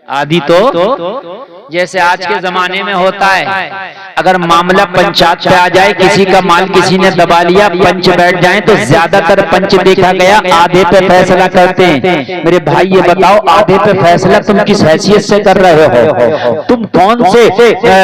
आधी तो जैसे आज के जमाने में होता है, अगर मामला पंचायत पे आ जाए, किसी का माल किसी ने दबा लिया, पंच बैठ जाए तो ज्यादातर पंच देखा गया आधे पे फैसला करते हैं। मेरे भाई ये बताओ, आधे पे फैसला तुम किस हैसियत से कर रहे हो? तुम कौन से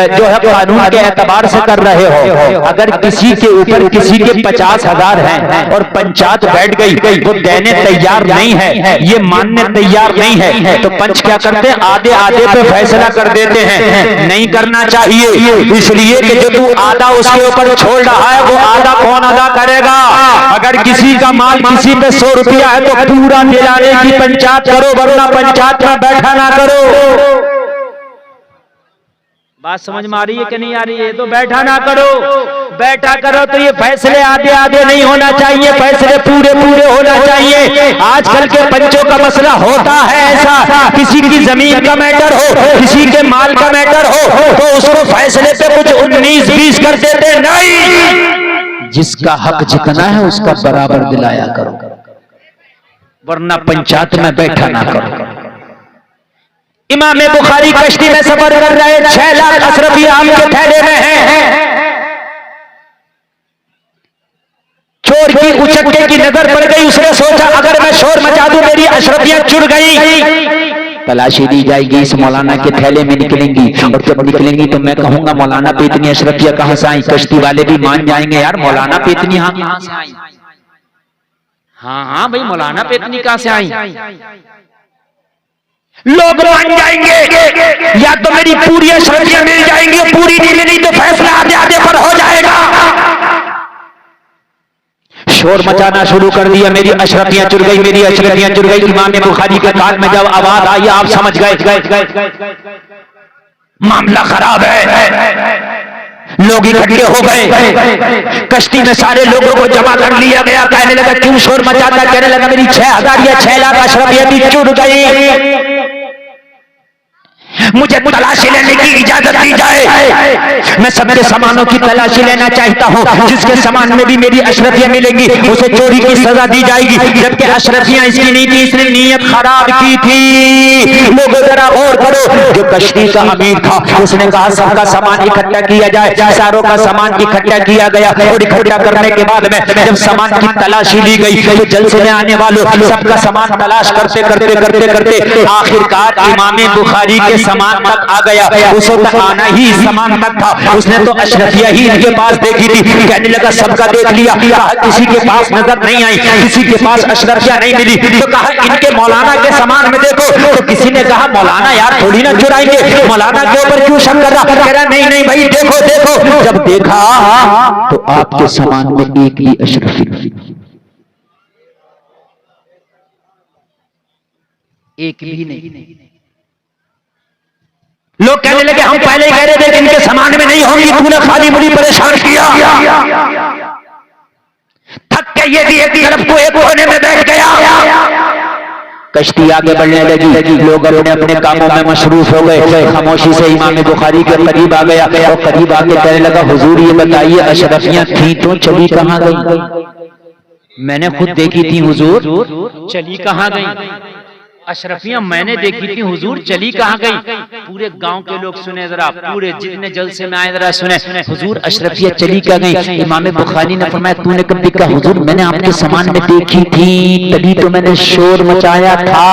जो है कानून के एतबार से कर रहे हो? अगर किसी के ऊपर किसी के 50,000 हैं और पंचायत बैठ गई, वो देने तैयार नहीं है, ये मानने तैयार नहीं है, तो पंच क्या करते हैं? आधे आधे पे फैसला कर देते हैं। नहीं करना चाहिए, इसलिए कि जो तू आधा उसके ऊपर छोड़ रहा है, वो आधा कौन अदा करेगा? अगर किसी का माल किसी पे 100 रुपया है तो पूरा दिलाने की पंचायत करो, वरना पंचायत में बैठा ना करो। बात समझ में आ रही है कि नहीं आ रही है? तो बैठा ना करो, बैठा करो तो ये फैसले आधे आधे नहीं होना चाहिए, फैसले पूरे पूरे होना चाहिए। आजकल के पंचों का मसला होता है ऐसा, किसी की जमीन का मैटर हो, किसी के माल का मैटर हो, तो उसको फैसले पे कुछ 19-20 कर देते। नहीं, जिसका हक जितना है उसका बराबर दिलाया करो, वरना पंचायत में बैठा ना करो। इमाम बुखारी कश्ती में सफर कर रहे, 6 लाख अशरफी आम के थैले में हैं। चोर की उचक्के की नजर पड़ गई, उसने सोचा अगर मैं शोर मचा दूं मेरी अशरफियां चुर गई। तलाशी दी जाएगी, इस मौलाना के थैले में निकलेंगी, और जब निकलेंगी तो मैं कहूंगा मौलाना पे इतनी अशरफियां कहां से आई? कश्ती वाले भी मान जाएंगे, यार मौलाना पे इतनी हाँ कहां से आई? हाँ भाई, मौलाना पे इतनी कहां से आई? लोग मान जाएंगे, या तो मेरी पूरी अशरफियां मिल जाएंगी, पूरी नहीं मिली तो फैसला आधे आधे पर हो जाएगा। शोर मचाना शुरू कर दिया, मेरी अशरफियां चुर गई, मेरी अशरफियां चुर गई। इमाम बुखारी के कान में जब आवाज आई, आप समझ गए मामला खराब है। लोग इकट्ठे हो गए, कश्ती में सारे लोगों को जमा कर लिया गया। कहने लगा क्यों शोर मचाता? कहने लगा मेरी 6,000 या 6 लाख अशरफियां भी चुर गई, मुझे तलाशी लेने की इजाजत दी जाए। मैं सबके सामानों की तलाशी लेना चाहता हूँ, जिसके सामान में भी मेरी अशरफियां मिलेंगी उसे चोरी की सजा दी जाएगी। जबकि अशरफियां इसकी नहीं थी, इसने नीयत खराब की थी। लोगों जरा गौर करो, जो कश्ती का अमीर था उसने कहा सबका सामान इकट्ठा किया जाए। सारों का सामान इकट्ठा किया गया, और इकट्ठा करने के बाद में जब सामान की तलाशी ली गई तो जलसे में आने वालों सबका सामान तलाश करते करते करते करते आखिरकार इमाम बुखारी के सामान तक आ गया। उसे तो आना ही सामान तक था, उसने तो अशरफिया ही इनके पास देखी थी। कहने लगा सबका देख लिया, कहा किसी के पास नजर नहीं आई, किसी के पास अशरफिया नहीं मिली, तो कहा इनके मौलाना के सामान में देखो। तो किसी ने कहा मौलाना यार थोड़ी ना चुराएंगे, मौलाना के ऊपर क्यों शक कर रहा? कह रहा नहीं नहीं भाई देखो देखो। जब देखा तो आपके सामान में एक ही अशरफी, एक भी नहीं। लोग कहने लगे हम पहले ही कह रहे थे कि इनके सामान में नहीं होगी, तूने खाली मुड़ी परेशान किया। थक के ये भी एक तरफ को एक कोने में बैठ गया। कश्ती आगे बढ़ने लगी, लोग अपने अपने कामों में मशरूफ हो गए। खामोशी से इमाम बुखारी के करीब आ गया, और करीब आके कहने लगा हुजूर ये बताइए अशरफियां थी तो चली कहां गई? मैंने खुद देखी थी हुजूर, चली कहां गई? अशरफियां मैंने देखी थी हुजूर, चली कहां गई? पूरे गांव के लोग सुने जरा, पूरे जितने जलसे में आए जरा सुने, हुजूर अशरफियां चली क्या गई? इमाम बुखारी ने फरमाया तूने कब देखा? हुजूर मैंने आपके सामान में देखी थी, तभी तो मैंने शोर मचाया था।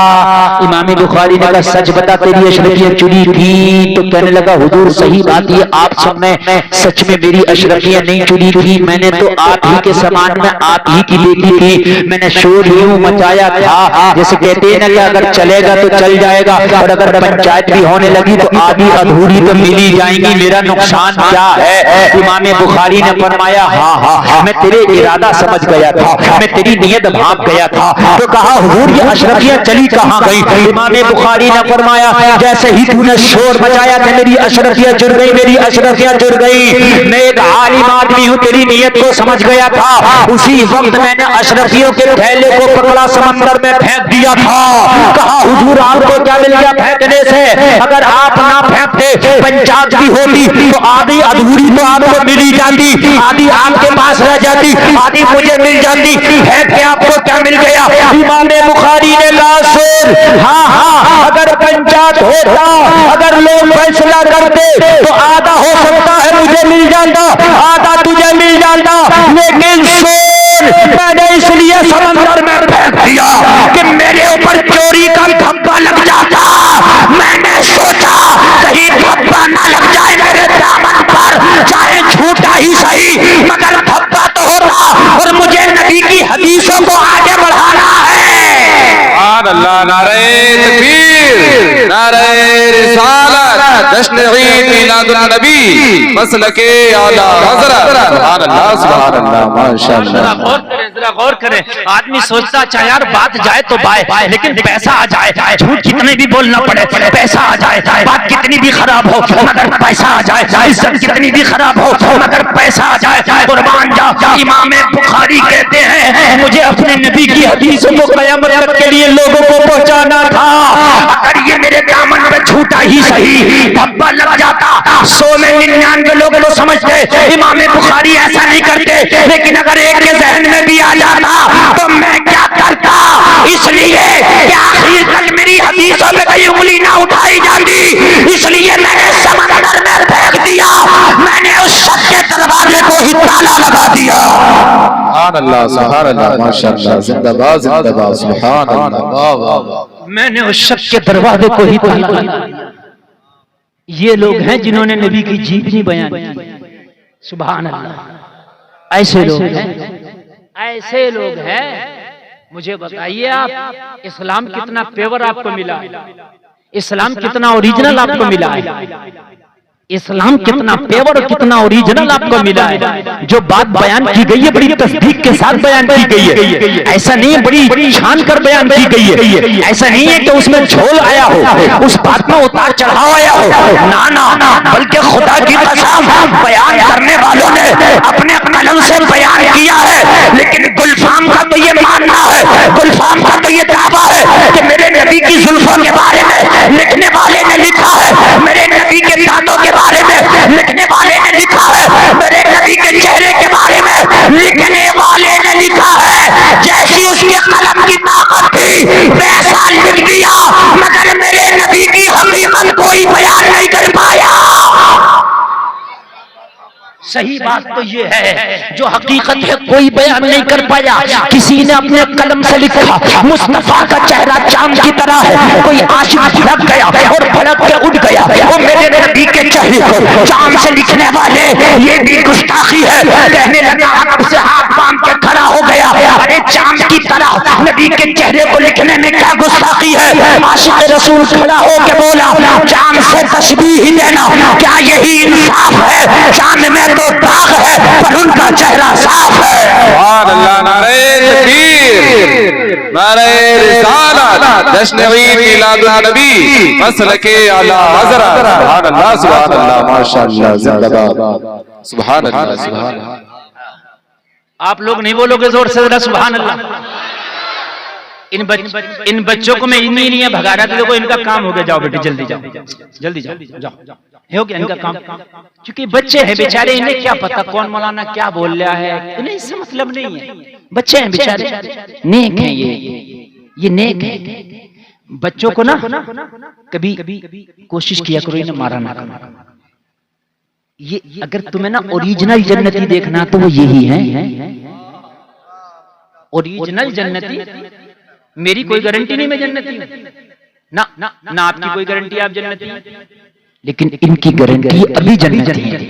इमाम बुखारी ने कहा सच बता तेरी अशरफियां चुरी थी? तो कहने लगा हुजूर सही बात ये आप सब में, सच में मेरी अशरफियां नहीं चुरी थी, मैंने तो आप ही के सामान में आप ही की देखी थी। मैंने शोर यूं मचाया था जैसे कहते हैं ना कि चलेगा तो चल जाएगा, और अगर पंचायत भी होने लगी तो आधी अधूरी तो मिली जाएंगी, मेरा नुकसान क्या है? इमाम बुखारी ने फरमाया हाँ मैं तेरे इरादा समझ गया था, मैं तेरी नियत भाप गया था। तो कहा हुजूर ये अशरफियां चली कहां गई? इमाम बुखारी ने फरमाया जैसे ही तूने शोर मचाया था मेरी अशरफियां जुड़ गई, मेरी अशरफियां जुड़ गई। मैं एक आलिम आदमी हूं, तेरी नियत को समझ गया था। उसी वक्त मैंने अशरफियों के थैले को पकड़ा, समंदर में फेंक दिया था। कहा हुजूर आपको क्या मिल गया फेंकने से? अगर आप ना फेंकते पंचायत भी होती तो आधी अधूरी तो आपको मिली जाती, आधी आपके पास रह जाती, आधी मुझे मिल जाती। फेंक के आपको क्या मिल गया? इमाम बुखारी ने कहा सुन, हाँ साथ होता, अगर लोग फैसला करते तो आधा हो सकता है मुझे मिल जाता, आधा तुझे मिल जाता, लेकिन सुन, मैंने इसलिए समंदर में फेंक दिया कि मेरे ऊपर चोरी का धब्बा लग जाता। मैंने सोचा कहीं धब्बा ना लग जाए मेरे दामन पर, चाहे झूठा ही सही मगर धब्बा तो होता, और मुझे नबी की हदीसों को आगे बढ़ाना है। अल्लाह, नारे तकबीर, नारे रिसालत, जश्न ईद मिलादुन नबी, मसलके आला हज़रत। सुभान अल्लाह, सुभान अल्लाह, माशाअल्लाह। जरा गौर करें, आदमी सोचता चाहे यार बात जाए तो बाय, लेकिन पैसा आ जाए, झूठ कितने भी बोलना पड़े, पैसा आ जाए, बात कितनी भी खराब हो मगर पैसा आ जाए, इज्जत कितनी भी खराब हो मगर पैसा आ जाए। कुर्बान जा, इमाम बुखारी कहते हैं मुझे अपने नबी की हदीसों को क़यामत तक के लिए लोगों को पहुंचाना था। अगर ये मेरे दामन में झूठा ही सही धब्बा लग जाता, 100 में 99 लोग तो समझते इमाम बुखारी ऐसा नहीं करते, लेकिन अगर एक के जहन में भी आ जाता तो मैं क्या करता। इसलिए कि आखिर तक मेरी हदीसों में कहीं उंगली ना उठाई जाती, इसलिए मैंने समंदर में फेंक दिया, मैंने उस शख्स के दरवाजे को ही ताला लगा दिया। सुभान अल्लाह, सुभान अल्लाह, माशाअल्लाह, जिंदाबाद जिंदाबाद, सुभान अल्लाह, वाह वाह वाह। मैंने उस शख्स के दरवाजे को ही ताला लगा दिया। ये लोग हैं जिन्होंने नबी की जीवनी बयान की। सुभान अल्लाह, ऐसे लोग हैं, ऐसे लोग हैं। मुझे बताइए आप, इस्लाम कितना पेवर आपको मिला है, इस्लाम कितना ओरिजिनल आपको मिला है, इस्लाम कितना पेवर और कितना ओरिजिनल आपको मिला है। जो बात बयान की गई है बड़ी तस्दीक के साथ बयान की गई है, ऐसा नहीं है बड़ी छान कर बयान की गई है, ऐसा नहीं है कि उसमें झोल आया हो, उस बात में उतार चढ़ाव आया हो, ना ना, बल्कि खुदा की कसम बयान करने वालों ने अपने कलम से बयान किया है। लेकिन गुलफाम का तो ये मानना है, गुलफाम का तो ये दावा है कि मेरे नबी की जुल्फों के बारे में लिखने वाले ने लिखा है, मेरे नबी के दांतों के बारे में लिखने वाले ने लिखा है, मेरे नबी के चेहरे के बारे में लिखने वाले ने लिखा है। जैसी उसकी कलम की ताकत थी वैसा लिख दिया, मगर मेरे नबी की हकीकत कोई बयान नहीं कर पाया। सही बात तो ये है, जो हकीकत है कोई बयान नहीं कर पाया। किसी ने अपने कलम से लिखा मुस्तफा का चेहरा चांद की तरह है, कोई आशिक भड़क गया और भड़क के उठ गया, वो मेरे नबी के चेहरे को चांद से लिखने वाले ये भी गुस्ताखी है। कहने लगा हक से हाथ बांध के खड़ा हो गया, अरे चांद की तरह नबी के चेहरे को लिखने में क्या गुस्ताखी है। आशिक रसूल खड़ा हो के बोला चांद से तस्बीह ही देना, क्या यही इंसाफ है। चांद में तो दाग है पर उनका चेहरा साफ है। सुभान अल्लाह, नारे तकबीर, नारे रिसालत, जश्न ईद मिलादुन नबी, मसलके आला हज़रत। सुभान अल्लाह, सुभान अल्लाह, माशाअल्लाह, जिंदाबाद, सुभान अल्लाह, सुभान अल्लाह। आप लोग नहीं बोलोगे जोर से जरा सुभान अल्लाह। इन बच्चों को मैं इन्हीं लिए भगा रहा था, देखो इनका काम हो गया, जाओ बेटे जल्दी जाओ, जल्दी जाओ, जाओ हो गया इनका काम। क्योंकि बच्चे हैं बेचारे, इन्हें क्या पता कौन मौलाना क्या बोल रहा है, इन्हें इससे मतलब नहीं है। बच्चे हैं बेचारे, नेक हैं ये नेक है। बच्चों को ना कभी कोशिश किया करो इन्हें मारा ना करना। ये अगर तुम्हें ना ओरिजिनल जन्नती देखना तो वो यही है, ओरिजिनल जन्नती। मेरी कोई गारंटी नहीं मैं जन्नती ना, ना आपकी कोई गारंटी आप जन्नती, लेकिन इनकी गारंटी अभी जन्नती है।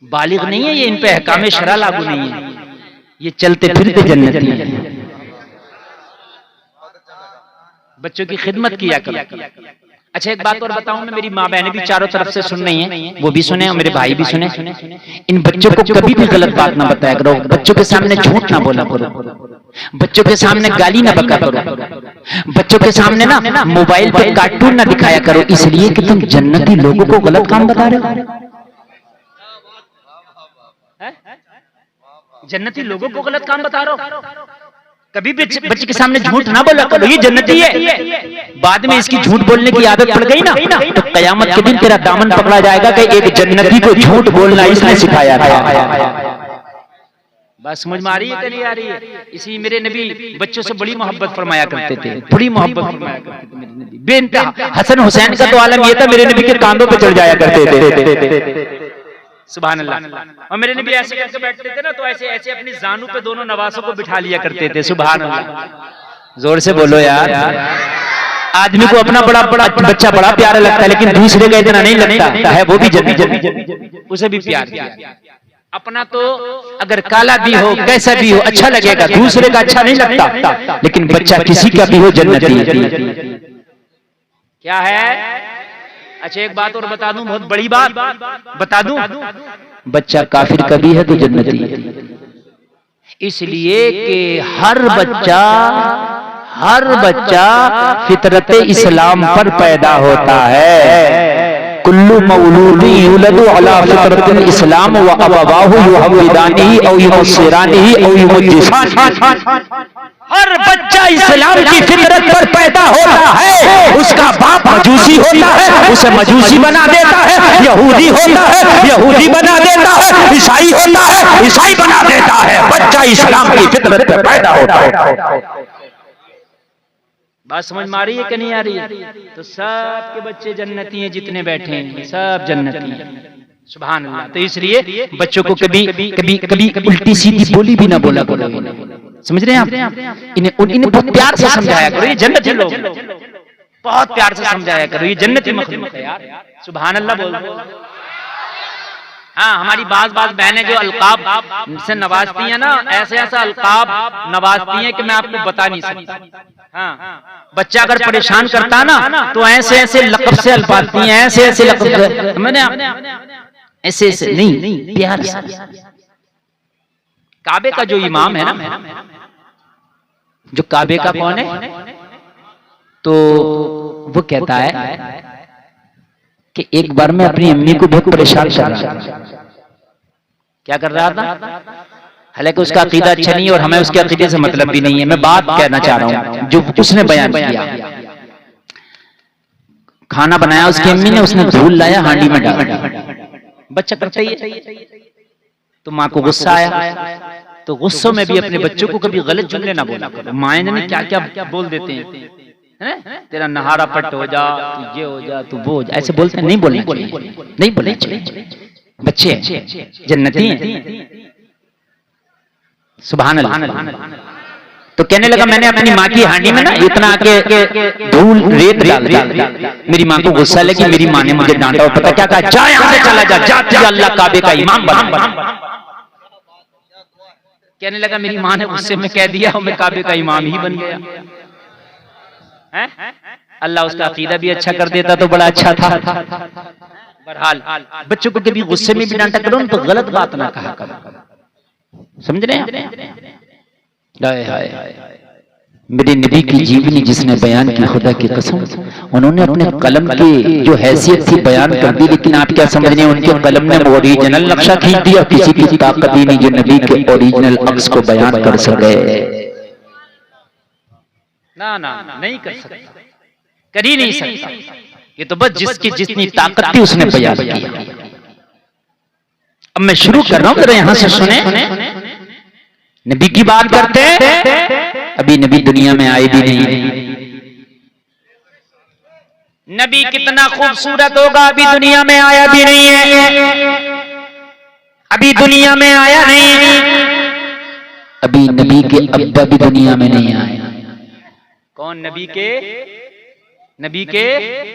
बालिग नहीं है ये, इन पे अहकाम शरा लागू नहीं है, ये चलते फिरते जन्नती है। बच्चों की खिदमत किया करो। अच्छा एक बात और बताऊं, मैं मेरी माँ बहनें भी चारों तरफ से सुन रही हैं, वो भी सुने और मेरे भाई भी सुने। इन बच्चों को कभी भी गलत बात ना बताया करो, बच्चों के सामने झूठ ना बोला करो, बच्चों के सामने गाली ना बका करो, बच्चों के सामने ना मोबाइल पर कार्टून ना दिखाया करो, इसलिए कि तुम जन्नती लोगों को गलत काम बता रहे हो। जन्नती लोगों को गलत काम बता रहे हो। कभी भी बच्चे के सामने झूठ ना बोला करो, ये जन्नती है। बाद में इसकी झूठ बोलने की आदत पड़ गई ना तो कयामत के दिन तेरा दामन पकड़ा जाएगा कि एक जन्नती को झूठ बोलना इसने सिखाया था। बात समझ में आ रही है कि नहीं आ रही है? इसी मेरे नबी बच्चों से बड़ी मोहब्बत फरमाया करते थे, बड़ी मोहब्बत फरमाया करते थे मेरे नबी बेइंतहा। हसन हुसैन का तो आलम ये था, मेरे नबी के कांधों पे चढ़ जाया करते थे। सुभान अल्लाह। और मेरे नबी ऐसे करके बैठते थे ना, तो ऐसे ऐसे अपनी जानू पे दोनों नवासों को बिठा लिया करते थे। सुभान अल्लाह। जोर से बोलो यार। आदमी को अपना बड़ा बड़ा बच्चा बड़ा प्यारा लगता है, लेकिन दूसरे का इतना नहीं लगता है, वो भी जल्दी उसे भी प्यार किया। अपना तो अगर काला भी हो, कैसा भी हो, अच्छा लगेगा, दूसरे का अच्छा नहीं लगता, लेकिन बच्चा किसी का भी हो जन्नती क्या है। अच्छा एक बात और बता दूं, बहुत बड़ी बात बता दूं, बच्चा काफिर का भी है तो जन्नती है। इसलिए कि हर बच्चा फितरत इस्लाम पर पैदा होता है। कुल्लु मौलूदी युलदु अला फितरतिल इस्लाम व अबवाहु युहविदानिही औ युनस्सिरानिही औ युमज्जिसानिही। हर बच्चा इस्लाम की फितरत पर पैदा होता है। उसका बाप मजूसी होता है, उसे मजूसी बना देता है। यहूदी होता है, यहूदी बना देता है। ईसाई होता है, ईसाई बना देता है। बच्चा इस्लाम की फितरत पर पैदा होता है। बात समझ में आ रही है कि नहीं आ रही है? तो सबके बच्चे जन्नती हैं, जितने बैठे हैं सब जन्नती हैं। सुभान अल्लाह। तो इसलिए बच्चों को कभी कभी कभी उल्टी सीधी बोली भी ना बोला करो। समझ रहे हैं आप? इन्हें बहुत प्यार से समझाया करो, ये जन्नती लोग, बहुत प्यार से समझाया करो, ये जन्नती मखलूक है यार। सुभान अल्लाह बोल। हाँ, हमारी बाज बहनें जो अलकाब से नवाजती हैं ना, ऐसे ऐसा अलकाब नवाजती हैं कि मैं आपको बता नहीं सकता। हाँ, बच्चा अगर परेशान करता ना तो ऐसे ऐसे लक़ब से अलपाती हैं, ऐसे ऐसे लक़ब से, मैंने ऐसे ऐसे नहीं, प्यार से। काबे का जो इमाम है ना, जो काबे का कौन है, तो वो कहता है कि एक बार मैं अपनी अम्मी को बहुत परेशान कर रहा था। क्या कर रहा था? हालांकि उसका अकीदा अच्छा नहीं है और हमें उसके अकीदे से मतलब भी नहीं है। मैं बात कहना चाह रहा हूं जो उसने बयान किया। खाना बनाया उसकी अम्मी ने, उसने धूल लाया हांडी में डाल दिया। बच्चा करता ही है, तो माँ को गुस्सा आया। तो गुस्सों में भी अपने बच्चों को कभी गलत जुमले ना बोला करो। माएँ ने क्या क्या बोल देते हैं, तेरा नहारा पट हो जा, तू ये हो जा, तू वो हो जा, ऐसे बोलते हैं। नहीं बोलना चाहिए, नहीं बोलना चाहिए। बच्चे जन्नती हैं। सुभान अल्लाह। तो कहने लगा मैंने अपनी माँ की हांडी में ना इतना के धूल रेत डाल दिया। मेरी माँ को गुस्सा लगी, मेरी माँ ने मुझे डांटा और पता क्या कहा, जा यहाँ से चला जा, जा अल्लाह काबे का इमाम बना। कहने लगा मेरी माँ ने गुस्से में कह दिया और मैं काबे का इमाम ही बन गया। अल्लाह उसका अकीदा भी अच्छा कर देता तो बड़ा अच्छा था। बहरहाल बच्चों को कभी गुस्से में भी डांटा करो तो गलत बात ना कहा करो। समझ रहे हैं? मेरे नबी की जीवनी जिसने बयान की, खुदा की कसम, उन्होंने अपने कलम की जो हैसियत थी बयान कर दी, लेकिन आप क्या समझ रहे हैं, उनके कलम ने ओरिजिनल नक्शा खींच दिया। किसी की ताकत ही नहीं जो नबी के ओरिजिनल अक्स को बयान कर सके। ना ना नहीं कर सकता, कर ही नहीं सकता। ये तो बस जिसकी जितनी ताकत थी उसने बयान किया। अब मैं शुरू कर रहा हूं, जरा यहां से सुने। नबी की बात करते हैं, अभी नबी दुनिया में आए भी नहीं। नबी कितना खूबसूरत होगा, अभी दुनिया में आया भी नहीं है। अभी दुनिया में आया नहीं। अभी नबी के अब्बा भी दुनिया में नहीं आए। कौन? नबी के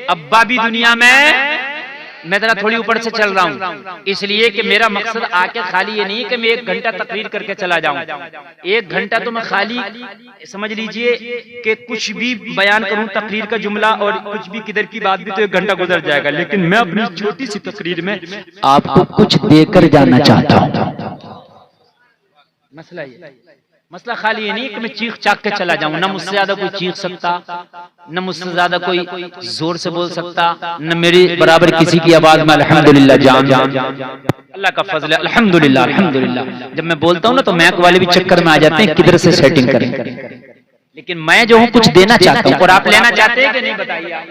अब्बा भी दुनिया में। मैं जरा थोड़ी ऊपर से चल रहा हूं, इसलिए कि मेरा मकसद आके खाली ये नहीं कि मैं 1 घंटा तकरीर करके चला जाऊं। 1 घंटा तो मैं खाली समझ लीजिए कि कुछ भी बयान करूं, तकरीर का जुमला और कुछ भी किधर की बात भी, तो 1 घंटा गुजर जाएगा। लेकिन मैं अपनी छोटी सी तकरीर में आपको कुछ देकर जाना चाहता हूं। मसला खाली ये नहीं कि मैं चीख चाक के चला जाऊं। न मुझसे ज्यादा कोई चीख सकता, न मुझसे ज्यादा कोई जोर से बोल सकता, न मेरी बराबर किसी की आवाज में अल्हम्दुलिल्लाह जान अल्लाह का फजल है। अल्हम्दुलिल्लाह अल्हम्दुलिल्लाह जब मैं बोलता हूं ना तो मैक वाले भी चक्कर में आ जाते हैं किधर से सेटिंग करें। लेकिन मैं जो हूं कुछ देना चाहता हूं और आप लेना चाहते हैं कि नहीं, बताइए।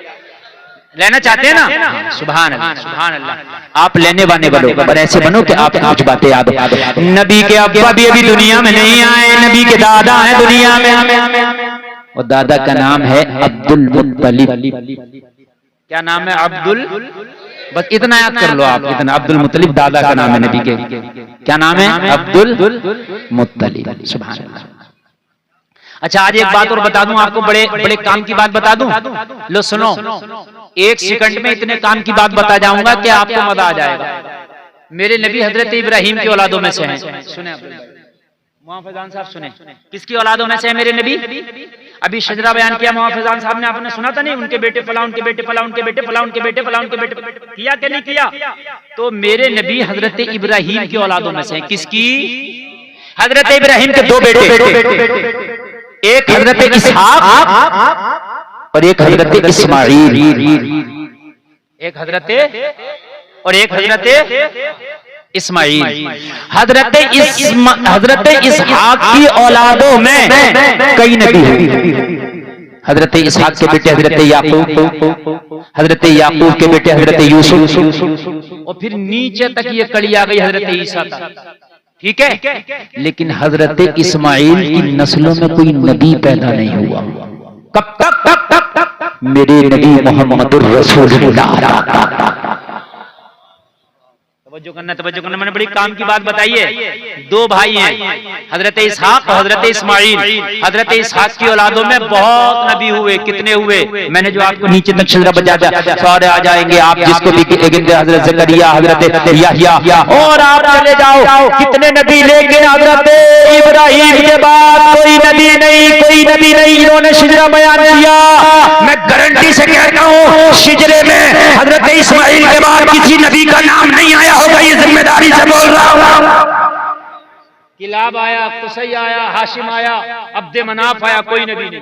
लेना चाहते हैं ना? सुभान अल्लाह, सुभान अल्लाह। आप लेने वाले बनो, पर ऐसे बनो कि आप कुछ बातें याद। नबी के अब्बा भी अभी दुनिया में नहीं आए, नबी के दादा हैं दुनिया में, और दादा का नाम है अब्दुल मुत्तलिब। क्या नाम है? अब्दुल। बस इतना याद कर लो आप, इतना। अब्दुल मुत्तलिब दादा का नाम है नबी के। क्या नाम है? अब्दुल मुत्तलिब। सुभान अल्लाह। अच्छा, आज एक बात और बता दूं आपको, बड़े बड़े काम की बात बता दूं। लो सुनो, 1 सेकंड में इतने काम की बात बता जाऊंगा कि आपको मजा आ जाएगा। मेरे नबी हजरत इब्राहिम की औलादों में से हैं। सुने मुआफ़िज़ान साहब, सुने किसकी औलादों में से है मेरे नबी? अभी शजरा बयान किया मुआफ़िज़ान साहब ने, आपने सुना था नहीं? उनके बेटे फला, उनके बेटे फला, उनके बेटे फला, उनके बेटे फला, उनके बेटे किया कि नहीं किया? तो मेरे नबी हजरत इब्राहिम की औलादों में से हैं। किसकी? हजरत इब्राहिम के 2 बेटे, एक हजरत इसहाक और एक हजरत इस्माइल। एक हजरत और एक हजरत इस्माइल। हजरत इसहाक की औलादों में कई नबी हैं। हजरत इसहाक के बेटे हजरत याकूब, हजरत याकूब के बेटे हजरत यूसुफ, और फिर नीचे तक ये कड़ी आ गई हजरत ईसा तक। ठीक है, लेकिन हजरत इस्माइल की नस्लों में कोई नबी पैदा नहीं हुआ। कब तक? मेरे नबी मोहम्मदुर रसूलुल्लाह। तवज्जो करना, मैंने बड़ी काम की बात बताई है। 2 भाई हैं, हजरत इसहाक और हजरत इस्माइल। हजरत इसहाक की औलादों में बहुत नबी हुए। कितने हुए? मैंने जो आपको नीचे तक शजरा बजा दिया, सारे आ जाएंगे आप जिसको भी कहेंगे। हजरत ज़करिया, हजरत याहया, और आप चले जाओ कितने नबी, लेकिन हजरत इब्राहिम के बाद कोई नबी नहीं इन्होंने शजरा बयान किया। मैं गारंटी से कहता हूँ, शिजरे में हजरत इस्माइल के बाद किसी नबी का नाम नहीं आया होगा। ये जिम्मेदारी से बोल रहा हूँ। किलाब आया, कुसै आया, हाशिम आया, अब्दे मनाफ आया, कोई नबी नहीं,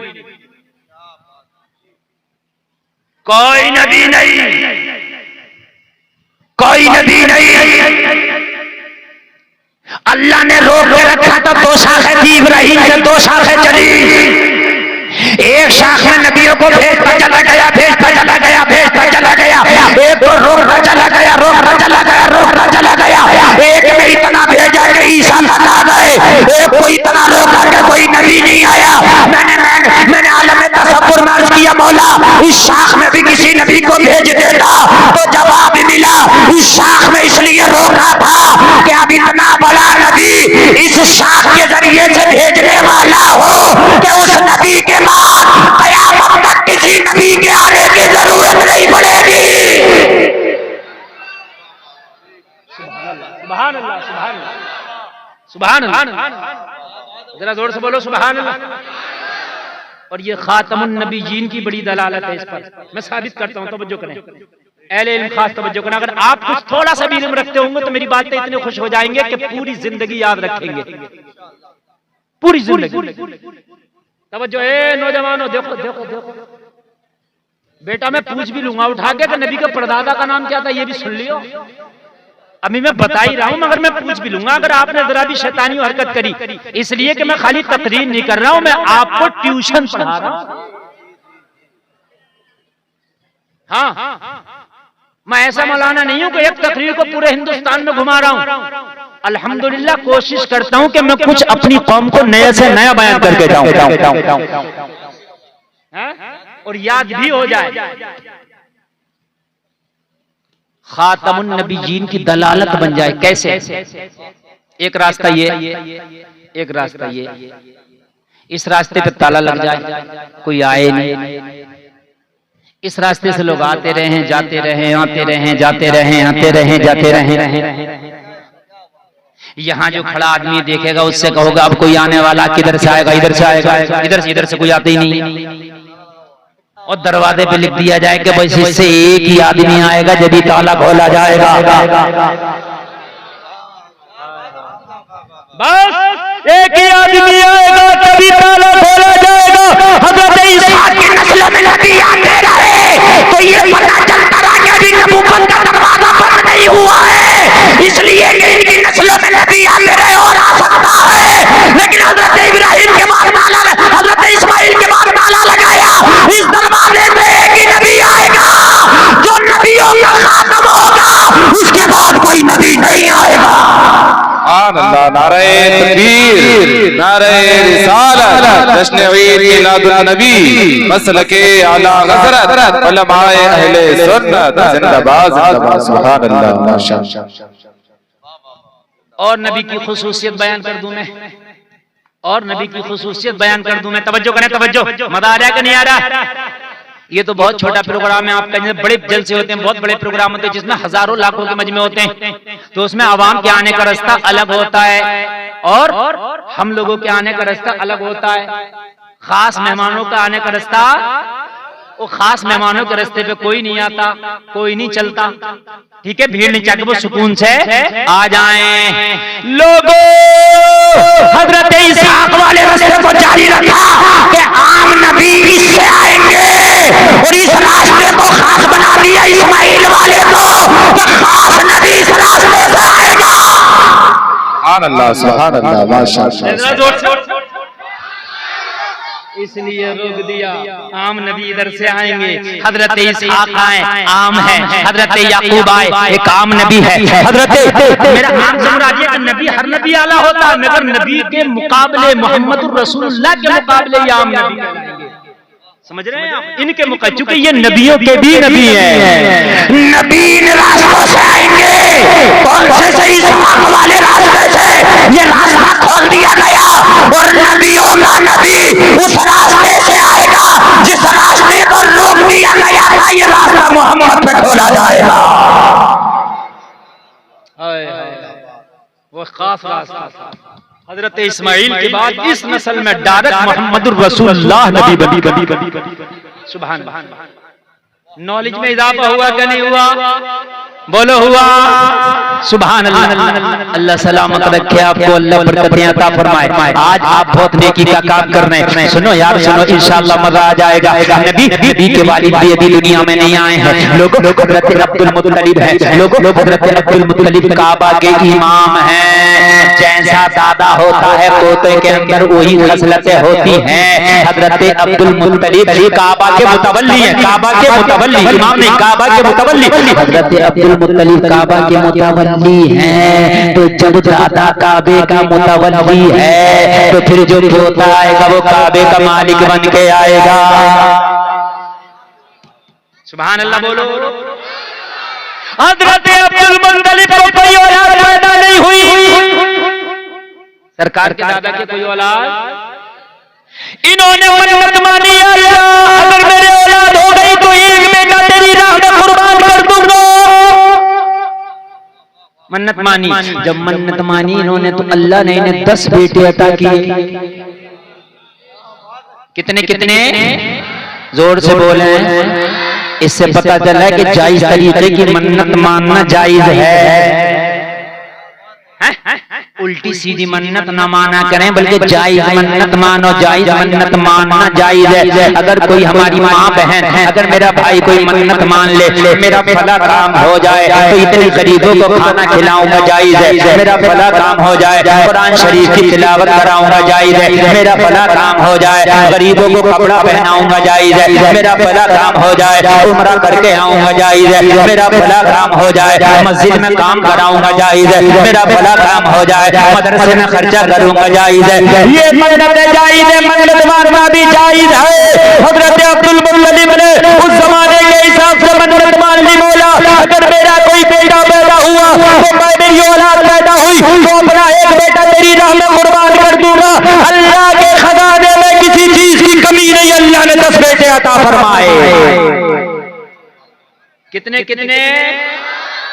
कोई नबी नहीं, कोई नबी नहीं। अल्लाह ने रोक के रखा था। 2 शाखें थी इब्राहिम से, 2 शाखें चली। एक शाख में नबियों को भेजता चला गया, भेजता चला गया, भेजता चला गया। एक को रोकता चला गया, रोकता चला गया, रोकता चला गया। एक में इतना भेजा कि ईसा तक आ गए, एक को इतना रोका कि कोई नबी नहीं आया। मैंने आलम तसव्वुर में अर्ज किया, मौला इस शाख में भी किसी नबी को भेज देता तो जवाब मिला, इस शाख में इसलिए रोका था कि अब इतना बड़ा नबी इस शाख के जरिए से भेजने वाला हो कि उस नबी के बाद क़यामत तक किसी नबी के आने की जरूरत नहीं पड़ेगी। सुभान अल्लाह, सुभान अल्लाह, सुभान अल्लाह। जरा जोर से बोलो सुभान अल्लाह। और ये खातमुन नबीयीन की बड़ी दलालत है। इस पर मैं साबित करता हूँ, तवज्जो करें अहले इल्म, खास तवज्जो करना। अगर आप कुछ थोड़ा सा भी इल्म रखते होंगे तो मेरी बातें इतने खुश हो जाएंगे कि पूरी जिंदगी याद रखेंगे, पूरी जिंदगी। तवज्जो, ए नौजवानों, देखो देखो देखो, बेटा मैं पूछ भी लूंगा उठा के कि नबी के परदादा का नाम क्या था, ये भी सुन लियो। अभी मैं बता ही रहा हूं, मगर मैं पूछ भी लूंगा अगर आपने जरा भी शैतानी हरकत करी। इसलिए कि मैं खाली तकरीर नहीं कर रहा हूं, मैं आपको ट्यूशन पढ़ा रहा हूं। हाँ, मैं ऐसा मौलाना नहीं हूं कि एक तकरीर को पूरे हिंदुस्तान में घुमा रहा हूं। अल्हम्दुलिल्लाह कोशिश करता हूं कि मैं कुछ अपनी कौम को नए से नया बयान करके जाऊं और याद भी हो जाए। खातमुन नबीयीन की दलालत बन जाए। कैसे? एक रास्ता ये, एक रास्ता ये, इस रास्ते पे ताला लग जाए, कोई आए नहीं। इस रास्ते से लोग आते रहे, जाते रहे, आते रहे, जाते रहे, आते रहे, जाते रहे। यहाँ जो खड़ा आदमी देखेगा उससे कहोगा अब कोई आने वाला, किधर से आएगा, इधर से आएगा, इधर से कोई आते ही नहीं। और दरवाजे पे लिख दिया जाए कि बस इससे एक ही आदमी आएगा जब भी ताला खोला जाएगा। बस एक ही आदमी आएगा तभी ताला खोला जाएगा। हज़रत ईसा की नस्ल में नबी आते रहे तो ये पता चलता रहा कि अभी नबूवत का दरवाजा बंद नहीं हुआ है, इसलिए कि इनकी नस्लों में नबी आते रहे और आ सकता है। लेकिन हज़रत इब्राहिम के बाद ताला, हज़रत इस्माइल के बाद ताला लगाया। इस दरवाजे पे एक ही नबी आएगा जश्न ईद मिलादुन नबी मसलके आला हज़रत उलमाए अहले सुन्नत जिंदाबाद जिंदाबाद सुभान अल्लाह माशाअल्लाह। और नबी की खुसूसियत बयान कर दूं मैं, और नबी की खुसूसियत बयान कर दूं मैं। तवज्जो करें, तवज्जो। मजा आ रहा है कि नहीं आ रहा? ये तो बहुत छोटा प्रोग्राम है आपका, बड़े जलसे होते हैं, बहुत बड़े प्रोग्राम होते हैं जिसमें हजारों लाखों के मजमे होते हैं, तो उसमें आवाम के आने का रास्ता अलग होता है और हम लोगों के आने का रास्ता अलग होता है। खास मेहमानों का आने का रास्ता, वो खास मेहमानों के रास्ते पे कोई नहीं आता, कोई नहीं चलता, ठीक है। भीड़ नहीं चाहिए, वो सुकून से आ जाएं। लोगों हजरत इसहाक वाले रास्ते को जारी रखा कि आम नबी इससे आएंगे और इस रास्ते को खास बना दिया इस्माइल वाले को कि खास नबी इस रास्ते से आएगा। सुभान अल्लाह माशाअल्लाह। इसलिए रोक दिया, आम नबी इधर से आएंगे। हजरत इसहाक आए, आम है। हजरत याकूब आए, एक आम नबी है। हजरत मेरा आम जमराजी का नबी, हर नबी आला होता है, मगर नबी के मुकाबले मोहम्मद रसूलुल्लाह के मुकाबले ये आम नबी, समझ रहे हैं आप? इनके मुकाबले, क्योंकि ये नबियों के भी नबी है। नबी इन रास्तों से आएंगे। कौन से? सही इसहाक वाले रास्ते से ये रास्ता खोल दिया गया और नबियों का नबी उस रास्ते से आएगा जिस रास्ते को रोक दिया गया था, ये रास्ता मोहम्मद पे खोला जाएगा। वो खास रास्ता हजरत इस्माइल के बाद इस नस्ल में डायरेक्ट मोहम्मद रसूलुल्लाह नबी बनी। सुभान अल्लाह। नॉलेज में इजाफा हुआ क्या नहीं हुआ? बोलो हुआ। सुभान अल्लाह। अल्लाह सलामत रखे आपको, अल्लाह बरकतें अता फरमाए। आज आप बहुत नेकी का काम कर रहे हैं। सुनो यार, सुनो, इंशाअल्लाह मजा आ जाएगा। नबी के वालिद भी अभी दुनिया में नहीं आए हैं। लोगों हजरत अब्दुल मुत्तलिब है, लोगों हजरत अब्दुल मुत्तलिब काबा के इमाम हैं। जैसा दादा होता है पोते के अंदर वही खसलतें होती हैं। हजरत अब्दुल मुत्तलिब काबा के मुतवल्ली हैं, काबा के मुतवल्ली, इमाम नहीं, काबा के मुतवल्ली। हजरत अब्दुल मुत्तलिब काबा के मुतवल्ली हैं। तो जब दादा काबे का मुतवल्ली है तो फिर जो पोता आएगा वो काबे का मालिक बन के आएगा। सुभान अल्लाह बोलो। हजरत अब्दुल मुत्तलिब को कोई औलाद पैदा नहीं हुई, सरकार के दादा के कोई औलाद, इन्होंने मन्नत मानी, अगर मेरे औलाद हो गई तो एक बेटा तेरी राह में कुर्बान कर दूंगा। मन्नत मानी। जब मन्नत मानी इन्होंने तो अल्लाह ने इन्हें 10 बेटे अता किए। कितने कितने? जोर से बोले। इससे पता चला है कि जायज तरीके की मन्नत मानना जायज है। उल्टी सीधी मन्नत ना माना करें, बल्कि जायज मन्नत मानो, जायज मन्नत मानना जायज है। अगर कोई हमारी माँ बहन, अगर मेरा भाई कोई मन्नत मान ले मेरा फला काम हो जाए तो इतने गरीबों को खाना खिलाऊंगा, जायज है। मेरा फला काम हो जाए कुरान शरीफ की तिलावत कराऊंगा, जायज है। मेरा फला काम हो जाए गरीबों को कपड़ा पहनाऊंगा, जायज है। मेरा फला काम हो जाए उम्रा करके आऊंगा, जायज है। मेरा फला काम हो जाए मस्जिद में काम कराऊंगा, जायज है। मेरा फला काम हो जाए मदरसे में खर्चा करूंगा, जायज है। ये मन्नत जायज है, मन्नत मानना भी जायज है। हजरत अब्दुल मुत्तलिब ने उस जमाने के हिसाब से मन्नत मान ली। बोला अगर मेरा कोई बेटा पैदा हुआ तो मैं, मेरी औलाद पैदा हुई तो अपना एक बेटा तेरी राह में कुर्बान कर दूंगा। अल्लाह के खजाने में किसी चीज की कमी नहीं, अल्लाह ने 10 बेटे अता फरमाए। कितने कितने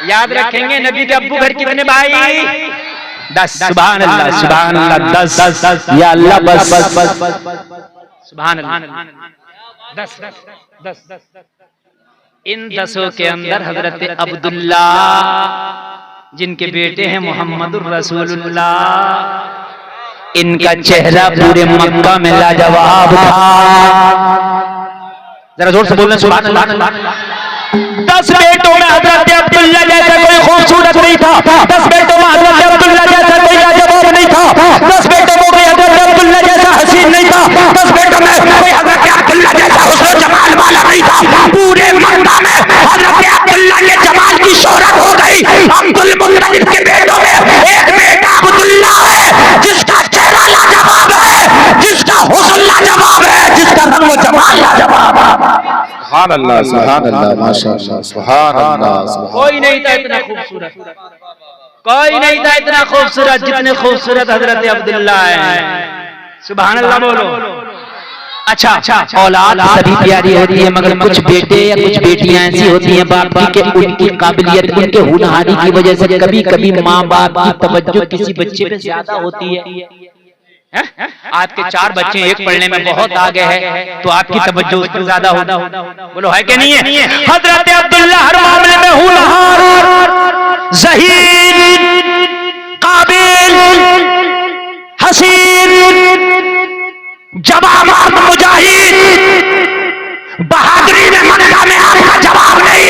याद रखेंगे? नबी के अब्बू घर कितने भाई? 10। सुभान अल्लाह, सुभान अल्लाह। 10 या अल्लाह, बस बस बस सुभान अल्लाह। 10। इन 10 के अंदर हजरत अब्दुल्ला जिनके बेटे हैं मोहम्मद रसूलुल्लाह, इनका चेहरा पूरे मक्का में लाजवाब था। जरा जोर से बोलना सुभान अल्लाह। 10 बेटों में हजरत अब्दुल्ला जैसा कोई खूबसूरत नहीं था। 10 बेटों में हजरत अब्दुल्ला जैसा कोई लाजवाब नहीं था। 10 बेटों में कोई हजरत अब्दुल्ला जैसा हसीन नहीं था। 10 बेटों में कोई हजरत अब्दुल्ला जैसा हुस्न जमाल वाला नहीं था। पूरे मक्का में हजरत अब्दुल्ला के जमाल की शोहरत हो गई। अब्दुल मुत्तलिब के बेटों में एक बेटा अब्दुल्ला है जिसका चेहरा लाजवाब है, जिसका हुस्न सुभान अल्लाह माशाअल्लाह सुभान अल्लाह। कोई नहीं था इतना खूबसूरत, कोई नहीं था इतना खूबसूरत जितने खूबसूरत हजरत अब्दुल्ला है। सुभान अल्लाह बोलो। अच्छा, औलाद सभी प्यारी होती है, मगर कुछ बेटे या कुछ बेटियां ऐसी होती हैं बाप की कि उनकी काबिलियत, उनके हुनहारी की वजह से कभी कभी माँ बाप की तवज्जो किसी बच्चे पे ज्यादा होती है। आपके 4 बच्चे, एक पढ़ने में बहुत आगे है तो आपकी तवज्जो उस पर ज्यादा होगा। बोलो है कि नहीं है? हजरत अब्दुल्ला हर मामले में हुनहार, ज़हीन, काबिल, हसीन, जवाब मुजाहिद, बहादुरी में मक्का में आपका जवाब नहीं।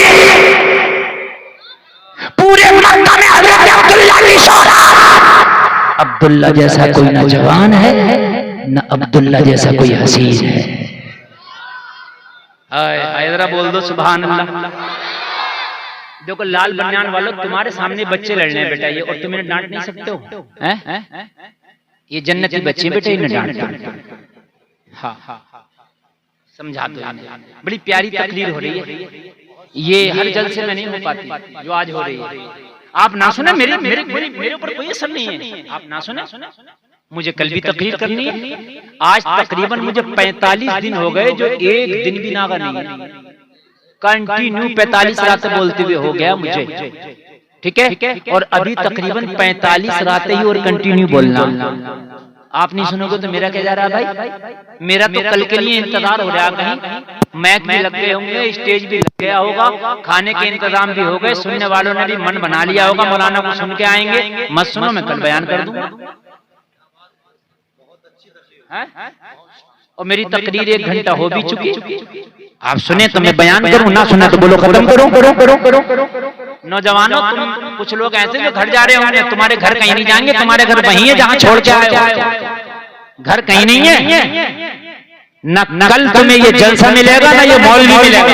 पूरे मक्का में हजरत अब्दुल्ला की शोहरत। अब्दुल्ला जैसा कोई न जवान है, न अब्दुल्ला जैसा कोई हसीन है। जरा बोल दो सुभान अल्लाह। देखो लाल बनियान वालों, तुम्हारे सामने बच्चे लड़ रहे हैं बेटा, ये और तुम इन्हें डांट नहीं सकते हो। ये जन्नती बच्चे बेटे, इन्हें डांट। हाँ, समझा दो। बड़ी प्यारी तकरीर हो रही है, ये हर जलसे में नहीं हो पाती जो आज हो रही है। आप ना सुने, मेरे ऊपर कोई असर नहीं है। आप ना सुने, मुझे कल भी तकरीर करनी है। आज तकरीबन मुझे 45 दिन हो गए जो एक दिन भी नागा नहीं है। कंटिन्यू 45 रातें बोलते हुए हो गया मुझे, ठीक है। और अभी तकरीबन 45 रातें ही और कंटिन्यू बोलना। आप नहीं सुनोगे तो मेरा क्या जा रहा है भाई? मेरा तो कल के लिए इंतजार हो रहा है। कहीं मैक भी लग गए होंगे, स्टेज भी लग गया होगा, खाने के इंतजाम भी हो गए, सुनने वालों ने भी मन बना लिया होगा मौलाना को सुन के आएंगे। मत सुनो, मैं कल बयान कर दूंगा। और मेरी तकरीर 1 घंटा हो भी चुकी। आप सुने तो मैं बयान करूं, ना सुने तो बोलो खत्म करो। नौजवानों, तुम कुछ लोग ऐसे जो घर जा रहे होंगे, तुम्हारे घर कहीं नहीं जाएंगे, तुम्हारे घर वहीं है जहां छोड़ के आए हो। घर कहीं नहीं है। न कल तुम्हें ये जलसा मिलेगा, ना ये मौलवी मिलेगा।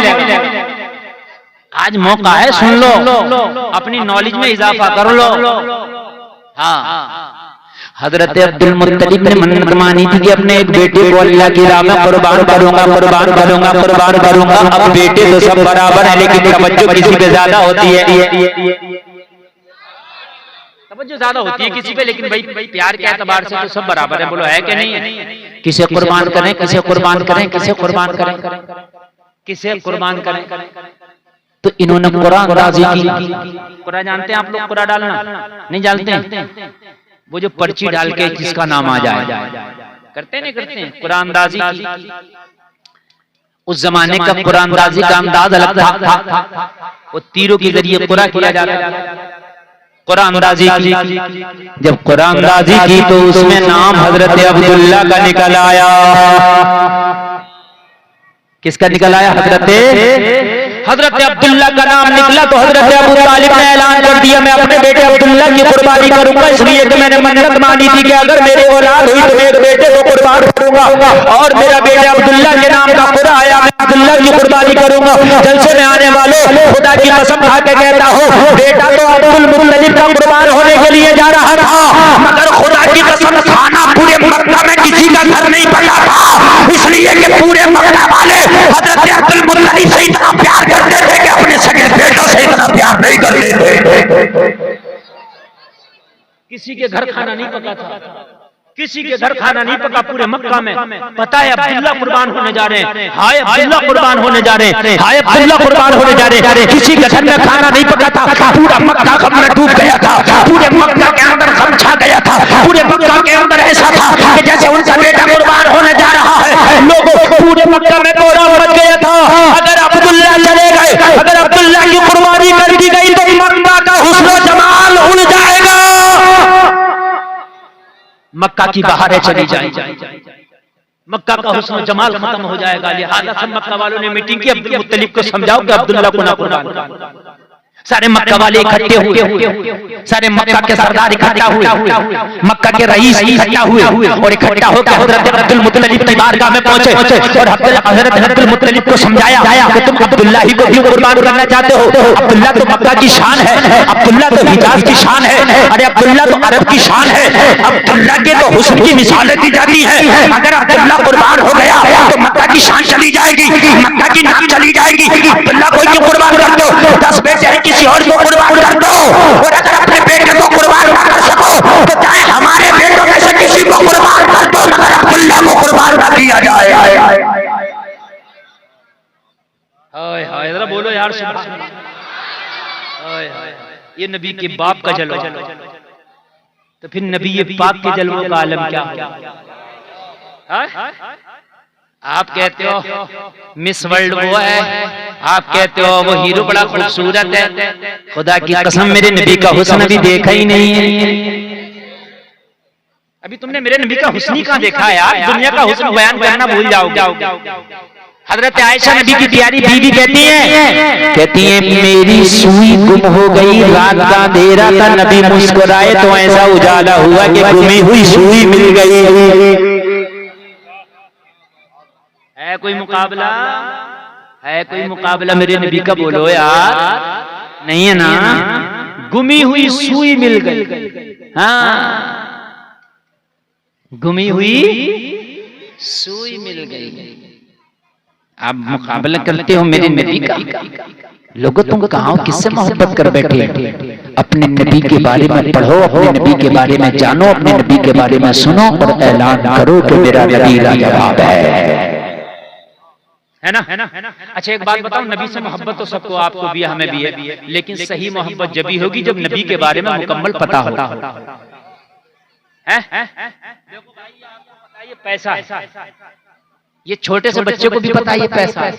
आज मौका है, सुन लो, अपनी नॉलेज में इजाफा कर लो। हाँ, हजरत अब्दुल मुत्तलिब ने मन्नत मानी थी कि अपने एक बेटे को अल्लाह की राह में कुर्बान करूंगा। अब बेटे तो सब बराबर है, लेकिन तवज्जो किसी पे ज्यादा होती है। तवज्जो ज्यादा होती है किसी पे, लेकिन भाई प्यार के एतबार से तो सब बराबर है। बोलो है कि नहीं है? किसे कुर्बान करें, किसे कुर्बान करें, किसे कुर्बान करें, किसे कुर्बान करें? तो इन्होंने कुरान राजी की। कुरान जानते हैं आप लोग? कुरान डालना नहीं जानते? वो जो पर्ची डाल के जिसका नाम आ जाए, करते नहीं करते? कुरानदाजी की। उस जमाने का कुरानदाजी का अंदाज अलग था। वो तीरों के जरिए कुरान किया जाता था। कुरानदाजी की, जब कुरानदाजी की तो उसमें नाम हजरत अब्दुल्ला का निकल आया। किसका निकल आया? हजरत अब्दुल्ला का नाम निकला तो हजरत अबू तालिब ने ऐलान कर दिया, मैं अपने बेटे अब्दुल्ला की कुर्बानी करूंगा, इसलिए कि मैंने मन्नत मानी थी कि अगर मेरे औलाद हुई तो मेरे बेटे को कुर्बान करूंगा। और मेरा बेटे अब्दुल्ला के नाम का कुरान आया, मैं अब्दुल्ला की कुर्बानी करूंगा। जलसे में आने वालों, खुदा की कसम खा के कहता हूँ, बेटा तो अब्दुल मुत्तलिब का कुर्बान होने के लिए जा रहा था, मगर खुदा की कसम खाना पूरे मक्का में किसी का घर नहीं पड़ा था, इसलिए कि पूरे मक्का वाले हजरत अब्दुल मुत्तलिब से इतना प्यार करते थे कि अपने सगे बेटों से इतना प्यार नहीं करते थे। किसी के घर खाना नहीं पका था, किसी के घर खाना नहीं पका पूरे मक्का में। पता है अब्दुल्ला कुर्बान होने जा रहे हैं, हाय अब्दुल्ला कुर्बान होने जा रहे हैं, हाय अब्दुल्ला कुर्बान होने जा रहे हैं। किसी के घर में खाना नहीं पका था, पूरा मक्का गम में डूब गया था, पूरे मक्का के अंदर गम छा गया था, पूरे मक्का के अंदर ऐसा था कि जैसे उनका बेटा कुर्बान होने जा रहा है। लोगों पूरे मक्का में कोहराम मच गया था। अगर अब्दुल्ला चले गए, अगर अब्दुल्ला की कुर्बानी कर दी गई तो मक्का का हुस्न जमाल उड़ जाएगा, मक्का की बहारें चली जाएंगी, मक्का का हुस्न जमाल खत्म हो जाएगा। लिहाजा सब मक्का वालों ने मीटिंग की, अब्दुल मुत्तलिब को समझाओ कि अब्दुल्ला को ना कुर्बान करो। सारे मक्का वाले इकट्ठे हुए, सारे मक्का के सरदार इकट्ठा हुए, मक्का के रईस इकट्ठा हुए और इकट्ठा होकर हजरत अब्दुल मुत्तलिब की बारगाह में पहुंचे और हजरत अब्दुल मुत्तलिब को समझाया कि तुम अब्दुल्ला ही को क्यों कुर्बान करना चाहते हो? अब्दुल्ला तो मक्का की शान है, अब्दुल्ला तो हिजाज की शान है, अरे अब्दुल्ला तो अरब की शान है, अब्दुल्ला के तो हुस्न की मिसालें दी जाती है। अगर अब्दुल्ला कुर्बान हो गया तो मक्का की शान चली जाएगी, मक्का की नाम चली जाएगी। अब्दुल्ला को क्यों कुर्बान कर दो? 10 बेटे हैं, किसी और को कुर्बान कर दो। और अगर अपने बेटे को कुर्बान ना कर सको तो चाहे हमारे बेटों में से किसी को कुर्बान कर दो, मगर अब्दुल्ला को कुर्बान कर दिया जाए। हाय हाय, जरा बोलो यार, सुभान अल्लाह। हाय हाय, ये नबी के बाप का जलवा, तो फिर नबी ये पाक के जलवों का आलम क्या है? आप कहते हो मिस वर्ल्ड वो है, आप कहते हो वो हीरो बड़ा खूबसूरत है। खुदा की कसम मेरे नबी का हुस्न भी देखा ही नहीं है। अभी तुमने मेरे नबी का हुस्न ही कहां देखा है यार? दुनिया का हुस्न बयान करना भूल जाओगे। हजरत आयशा नबी की प्यारी बीवी कहती है मेरी सुई गुम हो गई, रात का अंधेरा था, नबी मुस्कुराए तो ऐसा उजाला हुआ कि गुमी हुई सुई मिल गई। है कोई मुकाबला? है कोई मुकाबला मेरे नबी का? बोलो यार, नहीं है ना? गुमी हुई सुई मिल गई। हाँ, गुमी हुई सुई मिल गई। आप मुकाबला करते हो मेरे नबी का? लोगों तुम कहाँ हो? किससे मोहब्बत कर बैठे? अपने नबी के बारे में पढ़ो, अपने नबी के बारे में जानो, अपने नबी के बारे में सुनो और ऐलान करो कि मेरा नबी लाजवाब है ना? अच्छा एक बात बताओ, नबी से मोहब्बत तो सबको, आपको भी हमें भी है, लेकिन सही मोहब्बत जब भी होगी जब नबी के बारे में मुकम्मल पता होगा। देखो भाई, आपको पता है ये पैसा है, ये छोटे से बच्चे को भी पता है ये पैसा है,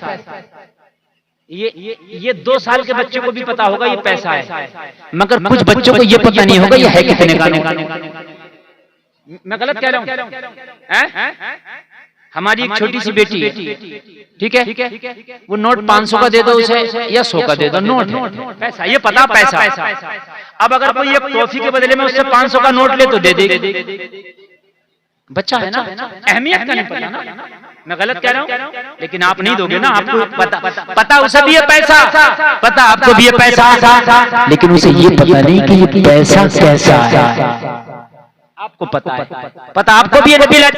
ये 2 साल के बच्चे को भी पता होगा ये पैसा है, मगर कुछ बच्चों को ये पता नहीं होगा ये है कितने का। मैं गलत कह रहा हूँ? हमारी एक छोटी सी बेटी है, ठीक है, वो नोट 500 का दे दो उसे या 100 का दे दो, नोट है, पैसा, ये पता पैसा। अब अगर कोई एक टॉफी के बदले में उससे 500 का नोट ले तो दे दे। बच्चा है ना, अहमियत का नहीं पता ना। मैं गलत कह रहा हूँ? लेकिन आप नहीं दोगे ना, आपको पता उसे भी ये पैसा, पता आपको भी ये पैसा, लेकिन उसे ये पता नहीं कि ये पैसा कैसा है। आपको पता है, पता आपको भी ये